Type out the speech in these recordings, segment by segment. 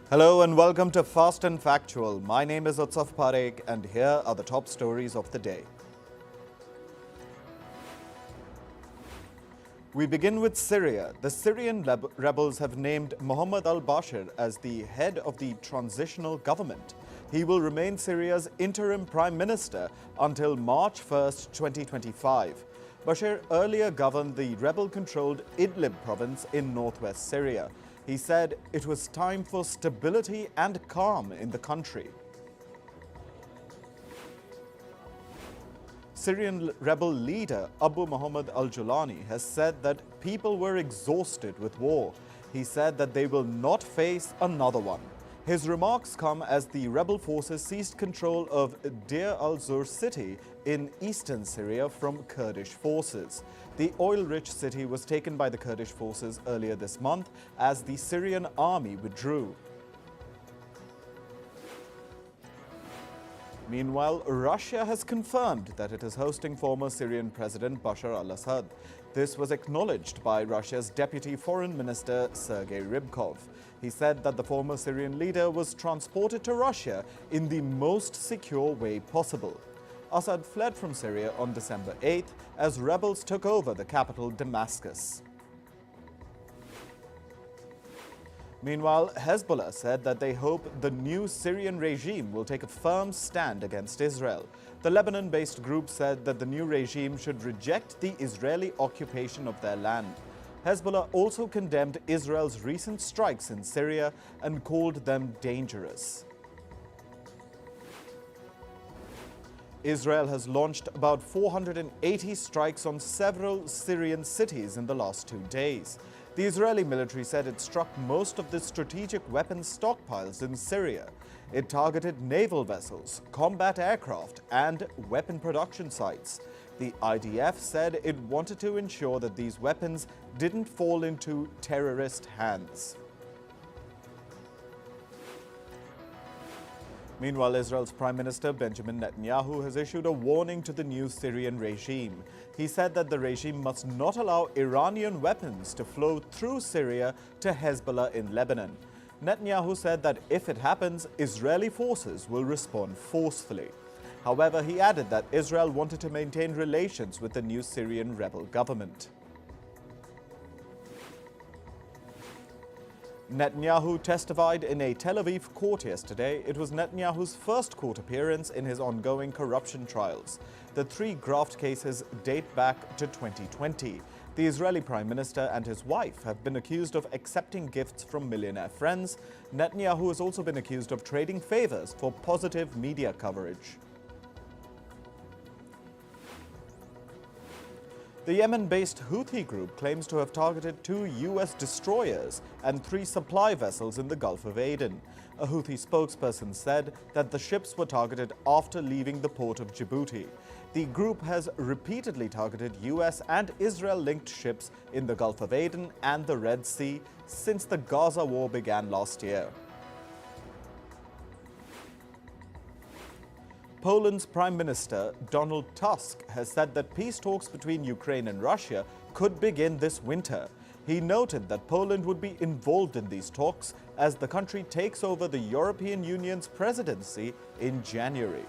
Hello and welcome to Fast and Factual. My name is Parekh and here are the top stories of the day. We begin with Syria. The Syrian rebels have named Mohammed al-Bashir as the head of the transitional government. He will remain Syria's interim prime minister until March 1st, 2025. Bashir earlier governed the rebel-controlled Idlib province in northwest Syria. He said it was time for stability and calm in the country. Syrian rebel leader Abu Mohammed al-Jolani has said that people were exhausted with war. He said that they will not face another one. His remarks come as the rebel forces seized control of Deir al-Zour city in eastern Syria from Kurdish forces. The oil-rich city was taken by the Kurdish forces earlier this month as the Syrian army withdrew. Meanwhile, Russia has confirmed that it is hosting former Syrian President Bashar al-Assad. This was acknowledged by Russia's Deputy Foreign Minister Sergei Rybkov. He said that the former Syrian leader was transported to Russia in the most secure way possible. Assad fled from Syria on December 8th as rebels took over the capital Damascus. Meanwhile, Hezbollah said that they hope the new Syrian regime will take a firm stand against Israel. The Lebanon-based group said that the new regime should reject the Israeli occupation of their land. Hezbollah also condemned Israel's recent strikes in Syria and called them dangerous. Israel has launched about 480 strikes on several Syrian cities in the last 2 days. The Israeli military said it struck most of the strategic weapons stockpiles in Syria. It targeted naval vessels, combat aircraft, and weapon production sites. The IDF said it wanted to ensure that these weapons didn't fall into terrorist hands. Meanwhile, Israel's Prime Minister Benjamin Netanyahu has issued a warning to the new Syrian regime. He said that the regime must not allow Iranian weapons to flow through Syria to Hezbollah in Lebanon. Netanyahu said that if it happens, Israeli forces will respond forcefully. However, he added that Israel wanted to maintain relations with the new Syrian rebel government. Netanyahu testified in a Tel Aviv court yesterday. It was Netanyahu's first court appearance in his ongoing corruption trials. The 3 graft cases date back to 2020. The Israeli Prime Minister and his wife have been accused of accepting gifts from millionaire friends. Netanyahu has also been accused of trading favors for positive media coverage. The Yemen-based Houthi group claims to have targeted 2 U.S. destroyers and 3 supply vessels in the Gulf of Aden. A Houthi spokesperson said that the ships were targeted after leaving the port of Djibouti. The group has repeatedly targeted U.S. and Israel-linked ships in the Gulf of Aden and the Red Sea since the Gaza war began last year. Poland's Prime Minister Donald Tusk has said that peace talks between Ukraine and Russia could begin this winter. He noted that Poland would be involved in these talks as the country takes over the European Union's presidency in January.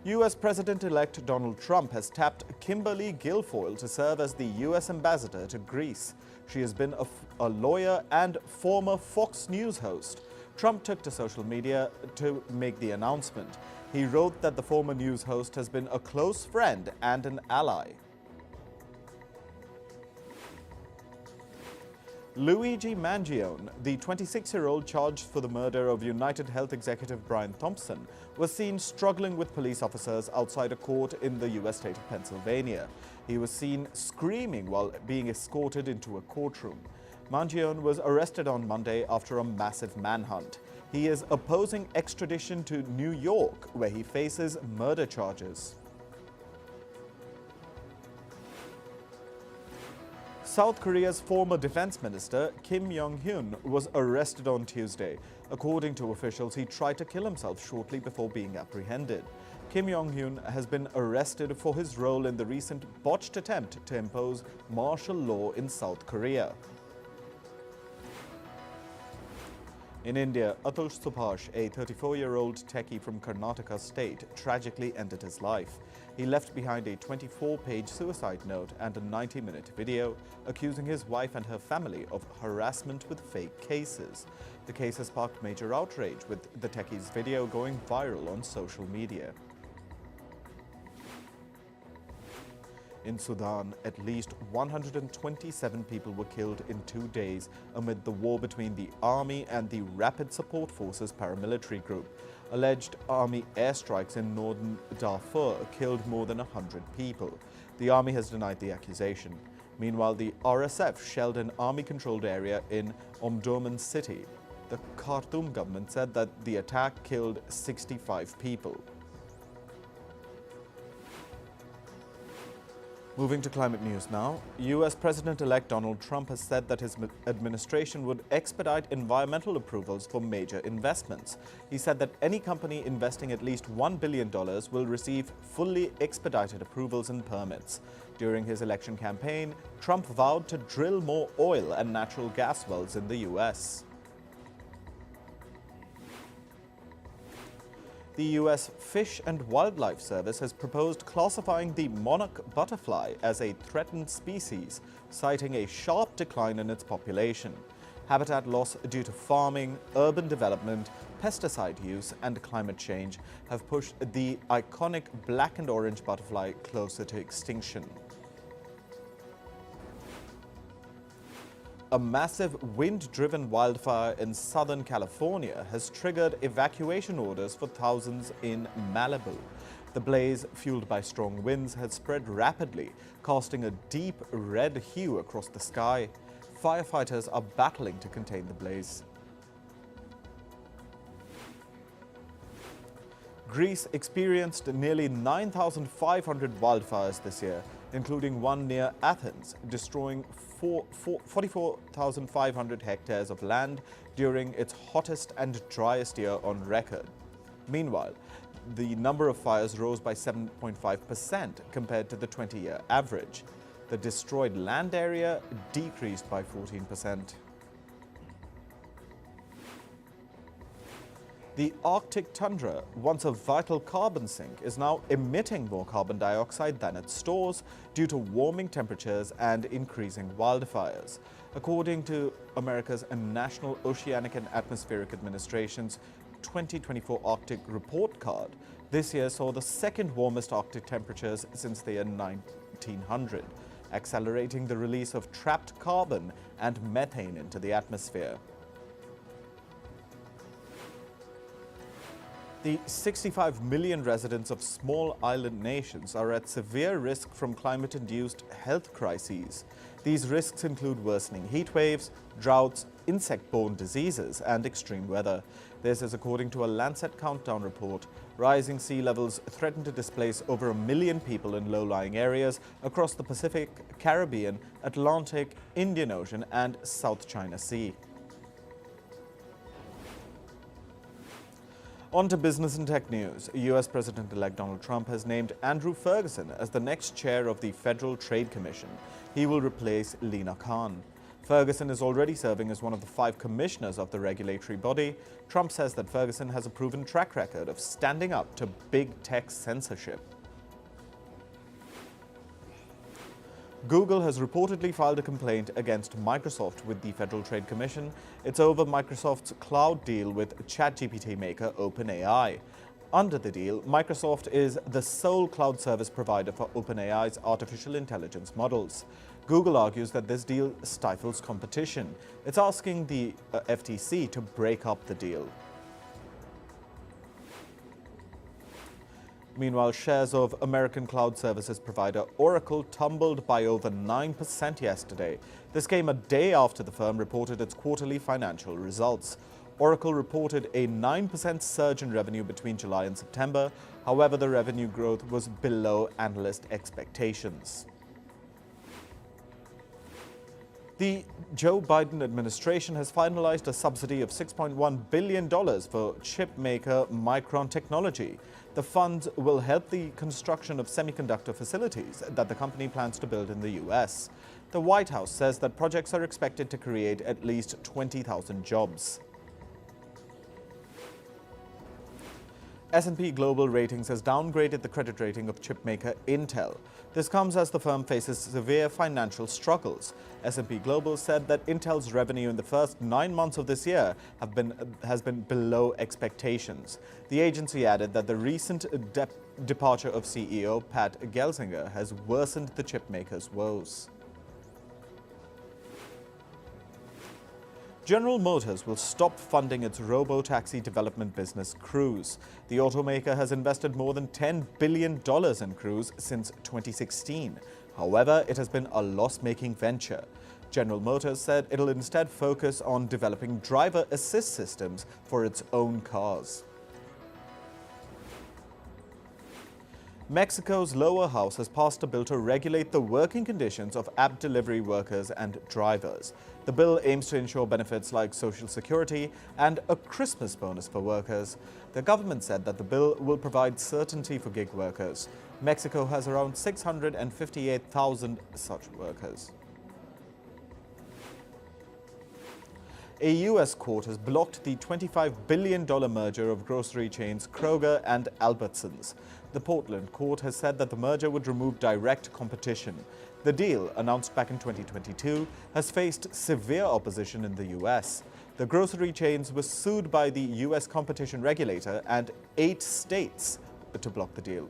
U.S. President-elect Donald Trump has tapped Kimberly Guilfoyle to serve as the U.S. ambassador to Greece. She has been a lawyer and former Fox News host. Trump took to social media to make the announcement. He wrote that the former news host has been a close friend and an ally. Luigi Mangione, the 26-year-old charged for the murder of United Health executive Brian Thompson, was seen struggling with police officers outside a court in the U.S. state of Pennsylvania. He was seen screaming while being escorted into a courtroom. Mangione was arrested on Monday after a massive manhunt. He is opposing extradition to New York, where he faces murder charges. South Korea's former defense minister, Kim Jong-hyun, was arrested on Tuesday. According to officials, he tried to kill himself shortly before being apprehended. Kim Jong-hyun has been arrested for his role in the recent botched attempt to impose martial law in South Korea. In India, Atul Subhash, a 34-year-old techie from Karnataka state, tragically ended his life. He left behind a 24-page suicide note and a 90-minute video accusing his wife and her family of harassment with fake cases. The case has sparked major outrage, with the techie's video going viral on social media. In Sudan, at least 127 people were killed in 2 days amid the war between the army and the Rapid Support Forces paramilitary group. Alleged army airstrikes in northern Darfur killed more than 100 people. The army has denied the accusation. Meanwhile, the RSF shelled an army-controlled area in Omdurman city. The Khartoum government said that the attack killed 65 people. Moving to climate news now, US President-elect Donald Trump has said that his administration would expedite environmental approvals for major investments. He said that any company investing at least $1 billion will receive fully expedited approvals and permits. During his election campaign, Trump vowed to drill more oil and natural gas wells in the US. The US Fish and Wildlife Service has proposed classifying the monarch butterfly as a threatened species, citing a sharp decline in its population. Habitat loss due to farming, urban development, pesticide use, and climate change have pushed the iconic black and orange butterfly closer to extinction. A massive wind-driven wildfire in Southern California has triggered evacuation orders for thousands in Malibu. The blaze, fueled by strong winds, had spread rapidly, casting a deep red hue across the sky. Firefighters are battling to contain the blaze. Greece experienced nearly 9,500 wildfires this year, including one near Athens, destroying 44,500 hectares of land during its hottest and driest year on record. Meanwhile, the number of fires rose by 7.5% compared to the 20-year average. The destroyed land area decreased by 14%. The Arctic tundra, once a vital carbon sink, is now emitting more carbon dioxide than it stores due to warming temperatures and increasing wildfires. According to America's National Oceanic and Atmospheric Administration's 2024 Arctic Report Card, this year saw the second warmest Arctic temperatures since the year 1900, accelerating the release of trapped carbon and methane into the atmosphere. The 65 million residents of small island nations are at severe risk from climate-induced health crises. These risks include worsening heat waves, droughts, insect-borne diseases, and extreme weather. This is according to a Lancet Countdown report. Rising sea levels threaten to displace over 1 million people in low-lying areas across the Pacific, Caribbean, Atlantic, Indian Ocean, and South China Sea. On to business and tech news. US President-elect Donald Trump has named Andrew Ferguson as the next chair of the Federal Trade Commission. He will replace Lina Khan. Ferguson is already serving as one of the 5 commissioners of the regulatory body. Trump says that Ferguson has a proven track record of standing up to big tech censorship. Google has reportedly filed a complaint against Microsoft with the Federal Trade Commission. It's over Microsoft's cloud deal with ChatGPT maker OpenAI. Under the deal, Microsoft is the sole cloud service provider for OpenAI's artificial intelligence models. Google argues that this deal stifles competition. It's asking the FTC to break up the deal. Meanwhile, shares of American cloud services provider Oracle tumbled by over 9% yesterday. This came a day after the firm reported its quarterly financial results. Oracle reported a 9% surge in revenue between July and September. However, the revenue growth was below analyst expectations. The Joe Biden administration has finalized a subsidy of $6.1 billion for chip maker Micron Technology. The funds will help the construction of semiconductor facilities that the company plans to build in the US. The White House says that projects are expected to create at least 20,000 jobs. S&P Global Ratings has downgraded the credit rating of chipmaker Intel. This comes as the firm faces severe financial struggles. S&P Global said that Intel's revenue in the first 9 months of this year has been below expectations. The agency added that the recent departure of CEO Pat Gelsinger has worsened the chipmaker's woes. General Motors will stop funding its robo-taxi development business Cruise. The automaker has invested more than $10 billion in Cruise since 2016. However, it has been a loss-making venture. General Motors said it'll instead focus on developing driver assist systems for its own cars. Mexico's lower house has passed a bill to regulate the working conditions of app delivery workers and drivers. The bill aims to ensure benefits like Social Security and a Christmas bonus for workers. The government said that the bill will provide certainty for gig workers. Mexico has around 658,000 such workers. A U.S. court has blocked the $25 billion merger of grocery chains Kroger and Albertsons. The Portland court has said that the merger would remove direct competition. The deal, announced back in 2022, has faced severe opposition in the U.S. The grocery chains were sued by the U.S. competition regulator and 8 states to block the deal.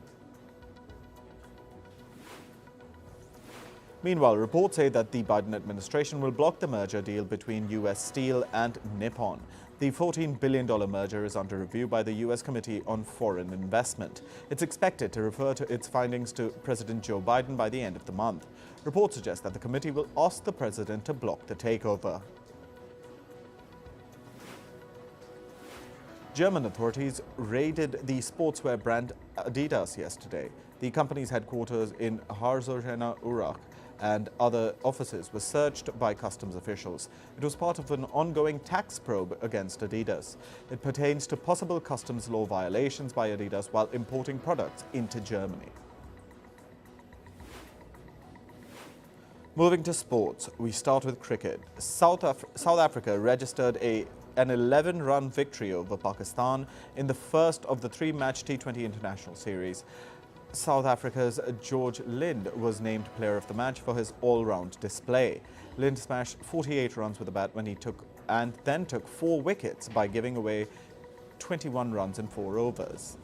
Meanwhile, reports say that the Biden administration will block the merger deal between U.S. Steel and Nippon. The $14 billion merger is under review by the U.S. Committee on Foreign Investment. It's expected to refer to its findings to President Joe Biden by the end of the month. Reports suggest that the committee will ask the president to block the takeover. German authorities raided the sportswear brand Adidas yesterday. The company's headquarters in Herzogenaurach and other offices were searched by customs officials. It was part of an ongoing tax probe against Adidas. It pertains to possible customs law violations by Adidas while importing products into Germany. Moving to sports, we start with cricket. South Africa registered an 11-run victory over Pakistan in the first of the 3-match T20 international series. South Africa's George Lind was named player of the match for his all-round display. Lind smashed 48 runs with the bat when he took 4 wickets by giving away 21 runs in 4 overs.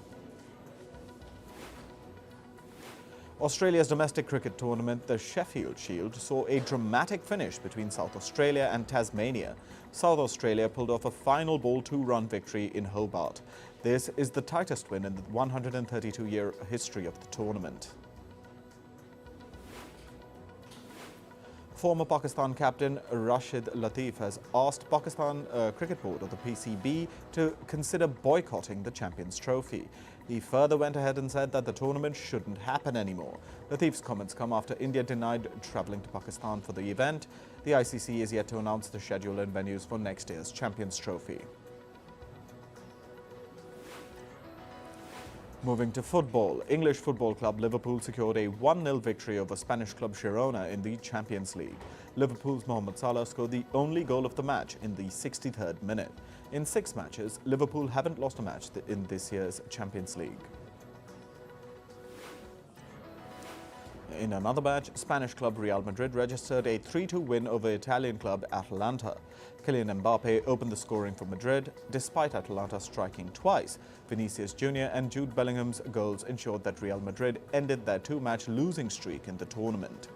Australia's domestic cricket tournament, the Sheffield Shield, saw a dramatic finish between South Australia and Tasmania. South Australia pulled off a final ball 2-run victory in Hobart. This is the tightest win in the 132-year history of the tournament. Former Pakistan captain Rashid Latif has asked Pakistan Cricket Board, or the PCB, to consider boycotting the Champions Trophy. He further went ahead and said that the tournament shouldn't happen anymore. Latif's comments come after India denied travelling to Pakistan for the event. The ICC is yet to announce the schedule and venues for next year's Champions Trophy. Moving to football, English football club Liverpool secured a 1-0 victory over Spanish club Girona in the Champions League. Liverpool's Mohammed Salah scored the only goal of the match in the 63rd minute. In 6 matches, Liverpool haven't lost a match in this year's Champions League. In another match, Spanish club Real Madrid registered a 3-2 win over Italian club Atalanta. Kylian Mbappe opened the scoring for Madrid, despite Atalanta striking twice. Vinicius Jr. and Jude Bellingham's goals ensured that Real Madrid ended their 2-match losing streak in the tournament.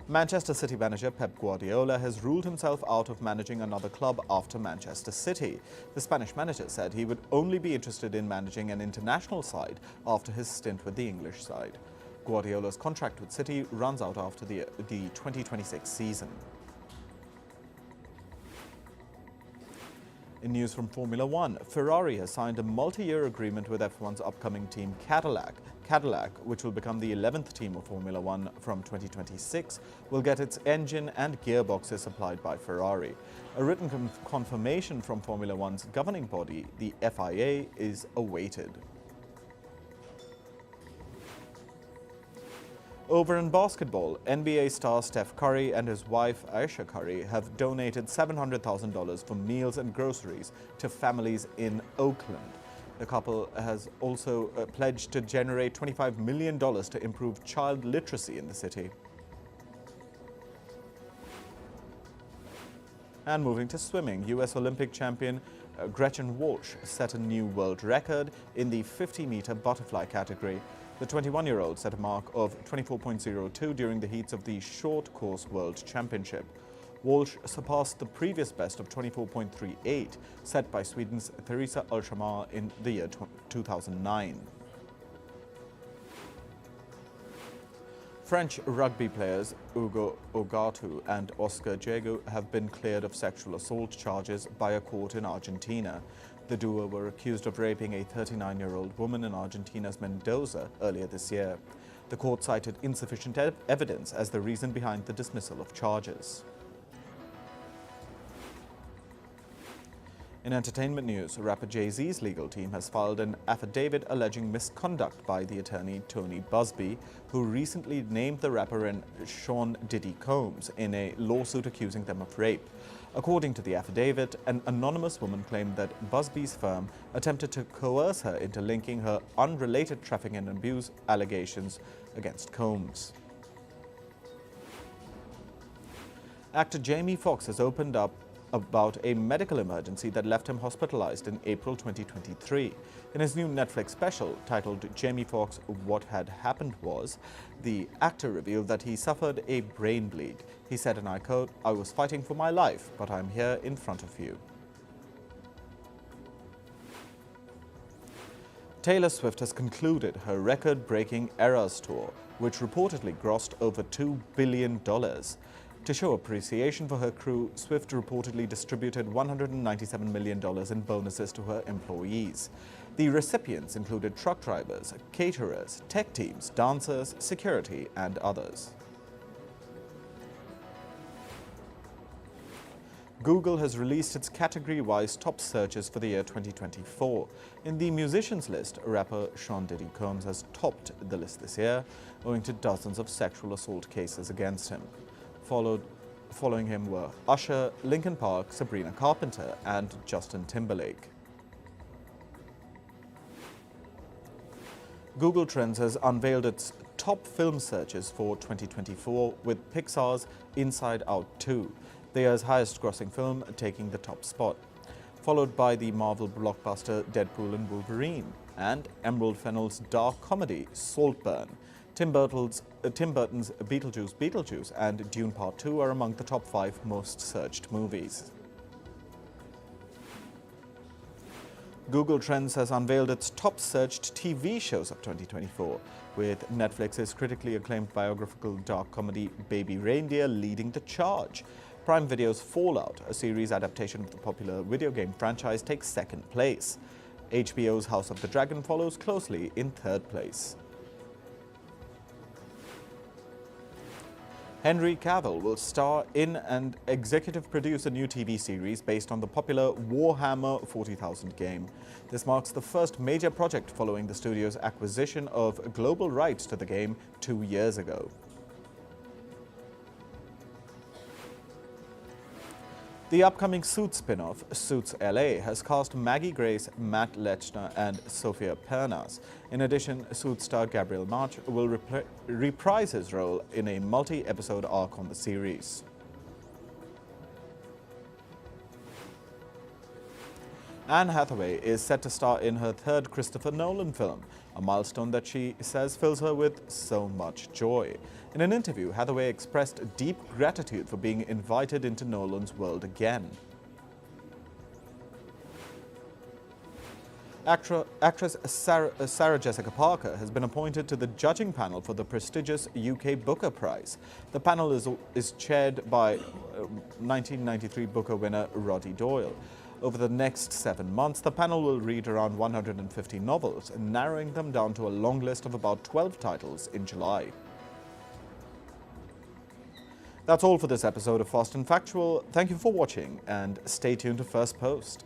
Manchester City manager Pep Guardiola has ruled himself out of managing another club after Manchester City. The Spanish manager said he would only be interested in managing an international side after his stint with the English side. Guardiola's contract with City runs out after the 2026 season. In news from Formula One, Ferrari has signed a multi-year agreement with F1's upcoming team Cadillac. Cadillac, which will become the 11th team of Formula One from 2026, will get its engine and gearboxes supplied by Ferrari. A written confirmation from Formula One's governing body, the FIA, is awaited. Over in basketball, NBA star Steph Curry and his wife Ayesha Curry have donated $700,000 for meals and groceries to families in Oakland. The couple has also pledged to generate $25 million to improve child literacy in the city. And moving to swimming, US Olympic champion Gretchen Walsh set a new world record in the 50-meter butterfly category. The 21-year-old set a mark of 24.02 during the heats of the Short Course World Championship. Walsh surpassed the previous best of 24.38 set by Sweden's Theresa al-Sham in the year 2009. French rugby players Ugo Ogatu and Oscar Diego have been cleared of sexual assault charges by a court in Argentina. The duo were accused of raping a 39-year-old woman in Argentina's Mendoza earlier this year. The court cited insufficient evidence as the reason behind the dismissal of charges. In entertainment news, rapper Jay-Z's legal team has filed an affidavit alleging misconduct by the attorney Tony Busby, who recently named the rapper and Sean Diddy Combs in a lawsuit accusing them of rape. According to the affidavit, an anonymous woman claimed that Busby's firm attempted to coerce her into linking her unrelated trafficking and abuse allegations against Combs. Actor Jamie Foxx has opened up about a medical emergency that left him hospitalized in April 2023. In his new Netflix special titled Jamie Foxx: What Had Happened Was, the actor revealed that he suffered a brain bleed. He said, and I quote, "I was fighting for my life, but I'm here in front of you." Taylor Swift has concluded her record-breaking Eras tour, which reportedly grossed over $2 billion. To show appreciation for her crew, Swift reportedly distributed $197 million in bonuses to her employees. The recipients included truck drivers, caterers, tech teams, dancers, security, and others. Google has released its category-wise top searches for the year 2024. In the musicians list, rapper Sean Diddy Combs has topped the list this year, owing to dozens of sexual assault cases against him. Following him were Usher, Linkin Park, Sabrina Carpenter, and Justin Timberlake. Google Trends has unveiled its top film searches for 2024, with Pixar's Inside Out 2, the year's highest-grossing film, taking the top spot, followed by the Marvel blockbuster Deadpool and Wolverine, and Emerald Fennell's dark comedy Saltburn. Tim Burton's Beetlejuice and Dune Part 2 are among the top 5 most searched movies. Google Trends has unveiled its top searched TV shows of 2024, with Netflix's critically acclaimed biographical dark comedy Baby Reindeer leading the charge. Prime Video's Fallout, a series adaptation of the popular video game franchise, takes second place. HBO's House of the Dragon follows closely in third place. Henry Cavill will star in and executive produce a new TV series based on the popular Warhammer 40,000 game. This marks the first major project following the studio's acquisition of global rights to the game 2 years ago. The upcoming Suits spin-off, Suits LA, has cast Maggie Grace, Matt Lechner, and Sophia Pernas. In addition, Suits star Gabriel March will reprise his role in a multi-episode arc on the series. Anne Hathaway is set to star in her third Christopher Nolan film, a milestone that she says fills her with so much joy. In an interview, Hathaway expressed deep gratitude for being invited into Nolan's world again. Actress Sarah Jessica Parker has been appointed to the judging panel for the prestigious UK Booker Prize. The panel is chaired by 1993 Booker winner Roddy Doyle. Over the next 7 months, the panel will read around 150 novels, narrowing them down to a long list of about 12 titles in July. That's all for this episode of Fast and Factual. Thank you for watching, and stay tuned to First Post.